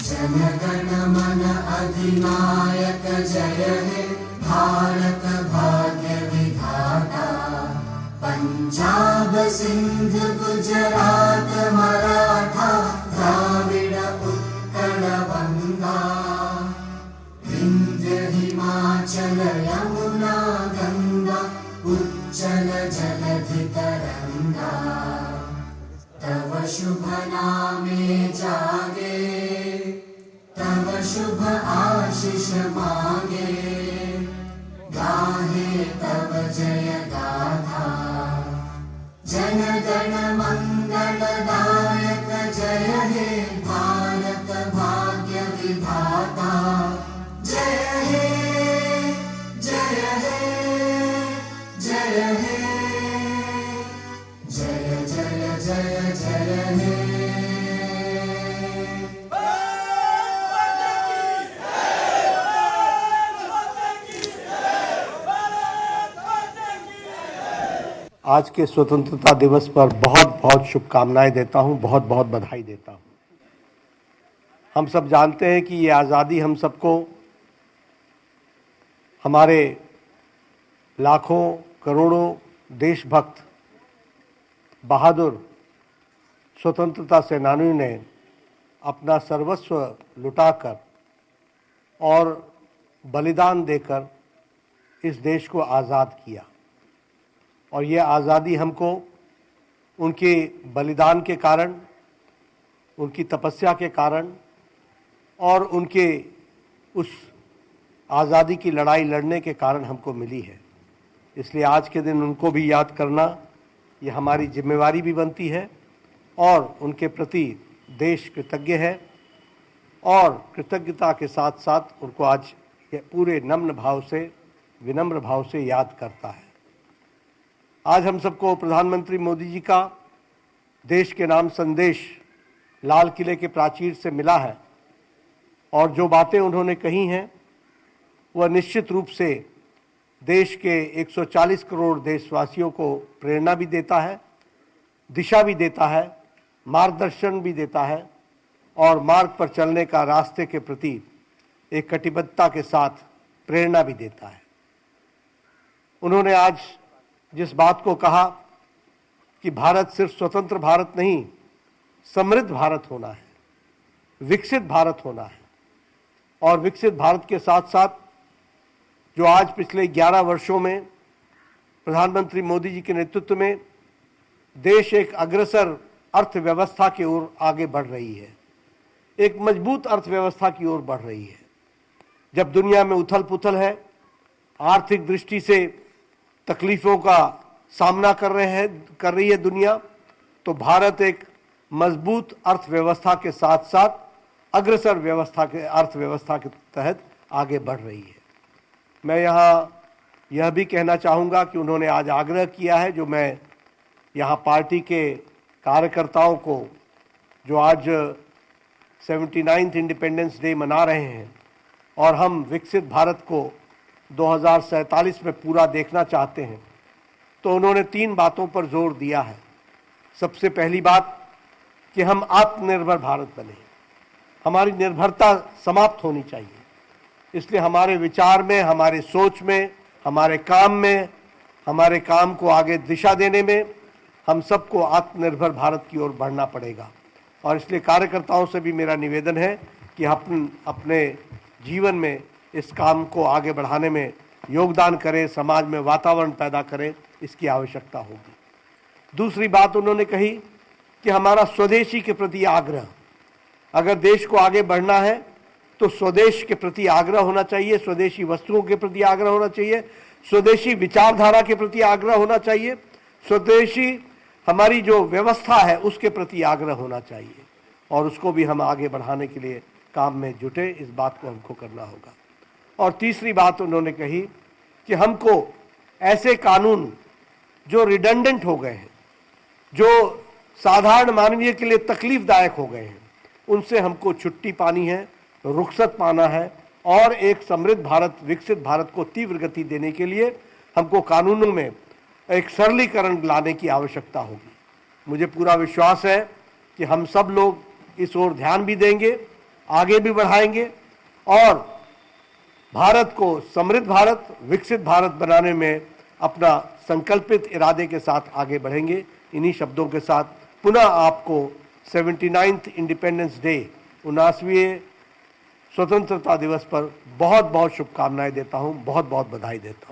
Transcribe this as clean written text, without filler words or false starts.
जनगण मन अधिनायक जय हे भारत भाग्य विधाता। पंजाब सिंध गुजरात मराठा द्राविड़ उत्कल बंगा। विंध्य हिमाचल यमुना गंगा उच्चल जलधि तरंगा। तव शुभ नामे जागे तव शुभ आशीष मांगे। गाहे तव जय गाथा जन गण मंगल दायक जय हे भारत भाग्य विधाता। जय हे जय हे जय हे जय जय जय जय हे। आज के स्वतंत्रता दिवस पर बहुत बहुत शुभकामनाएं देता हूं, बहुत बहुत बधाई देता हूं। हम सब जानते हैं कि ये आज़ादी हम सबको, हमारे लाखों करोड़ों देशभक्त बहादुर स्वतंत्रता सेनानियों ने अपना सर्वस्व लुटाकर और बलिदान देकर इस देश को आज़ाद किया। और ये आज़ादी हमको उनके बलिदान के कारण, उनकी तपस्या के कारण और उनके उस आज़ादी की लड़ाई लड़ने के कारण हमको मिली है। इसलिए आज के दिन उनको भी याद करना ये हमारी जिम्मेवारी भी बनती है और उनके प्रति देश कृतज्ञ है और कृतज्ञता के साथ साथ उनको आज पूरे नम्र भाव से, विनम्र भाव से याद करता है। आज हम सबको प्रधानमंत्री मोदी जी का देश के नाम संदेश लाल किले के प्राचीर से मिला है और जो बातें उन्होंने कही हैं वह निश्चित रूप से देश के 140 करोड़ देशवासियों को प्रेरणा भी देता है, दिशा भी देता है, मार्गदर्शन भी देता है और मार्ग पर चलने का रास्ते के प्रति एक कटिबद्धता के साथ प्रेरणा भी देता है। उन्होंने आज जिस बात को कहा कि भारत सिर्फ स्वतंत्र भारत नहीं, समृद्ध भारत होना है, विकसित भारत होना है और विकसित भारत के साथ साथ जो आज पिछले 11 वर्षों में प्रधानमंत्री मोदी जी के नेतृत्व में देश एक अग्रसर अर्थव्यवस्था की ओर आगे बढ़ रही है, एक मजबूत अर्थव्यवस्था की ओर बढ़ रही है। जब दुनिया में उथल पुथल है, आर्थिक दृष्टि से तकलीफों का सामना कर रही है दुनिया, तो भारत एक मजबूत अर्थव्यवस्था के साथ साथ अग्रसर अर्थव्यवस्था के तहत आगे बढ़ रही है। मैं यहाँ यह भी कहना चाहूँगा कि उन्होंने आज आग्रह किया है, जो मैं यहाँ पार्टी के कार्यकर्ताओं को, जो आज 79th इंडिपेंडेंस डे मना रहे हैं और हम विकसित भारत को 2047 में पूरा देखना चाहते हैं, तो उन्होंने 3 बातों पर जोर दिया है। सबसे पहली बात कि हम आत्मनिर्भर भारत बने, हमारी निर्भरता समाप्त होनी चाहिए। इसलिए हमारे विचार में, हमारे सोच में, हमारे काम में, हमारे काम को आगे दिशा देने में हम सबको आत्मनिर्भर भारत की ओर बढ़ना पड़ेगा। और इसलिए कार्यकर्ताओं से भी मेरा निवेदन है कि अपने जीवन में इस काम को आगे बढ़ाने में योगदान करें, समाज में वातावरण पैदा करें, इसकी आवश्यकता होगी। दूसरी बात उन्होंने कही कि हमारा स्वदेशी के प्रति आग्रह, अगर देश को आगे बढ़ना है तो स्वदेश के प्रति आग्रह होना चाहिए, स्वदेशी वस्तुओं के प्रति आग्रह होना चाहिए, स्वदेशी विचारधारा के प्रति आग्रह होना चाहिए, स्वदेशी हमारी जो व्यवस्था है उसके प्रति आग्रह होना चाहिए और उसको भी हम आगे बढ़ाने के लिए काम में जुटे, इस बात को हमको करना होगा। और तीसरी बात उन्होंने कही कि हमको ऐसे कानून जो रिडंडेंट हो गए हैं, जो साधारण मानवीय के लिए तकलीफदायक हो गए हैं, उनसे हमको छुट्टी पानी है, रुखसत पाना है और एक समृद्ध भारत, विकसित भारत को तीव्र गति देने के लिए हमको कानूनों में एक सरलीकरण लाने की आवश्यकता होगी। मुझे पूरा विश्वास है कि हम सब लोग इस ओर ध्यान भी देंगे आगे भी बढ़ाएंगे और भारत को समृद्ध भारत, विकसित भारत बनाने में अपना संकल्पित इरादे के साथ आगे बढ़ेंगे। इन्हीं शब्दों के साथ पुनः आपको 79th इंडिपेंडेंस डे, 79वें स्वतंत्रता दिवस पर बहुत बहुत शुभकामनाएं देता हूं, बहुत बहुत बधाई देता हूं।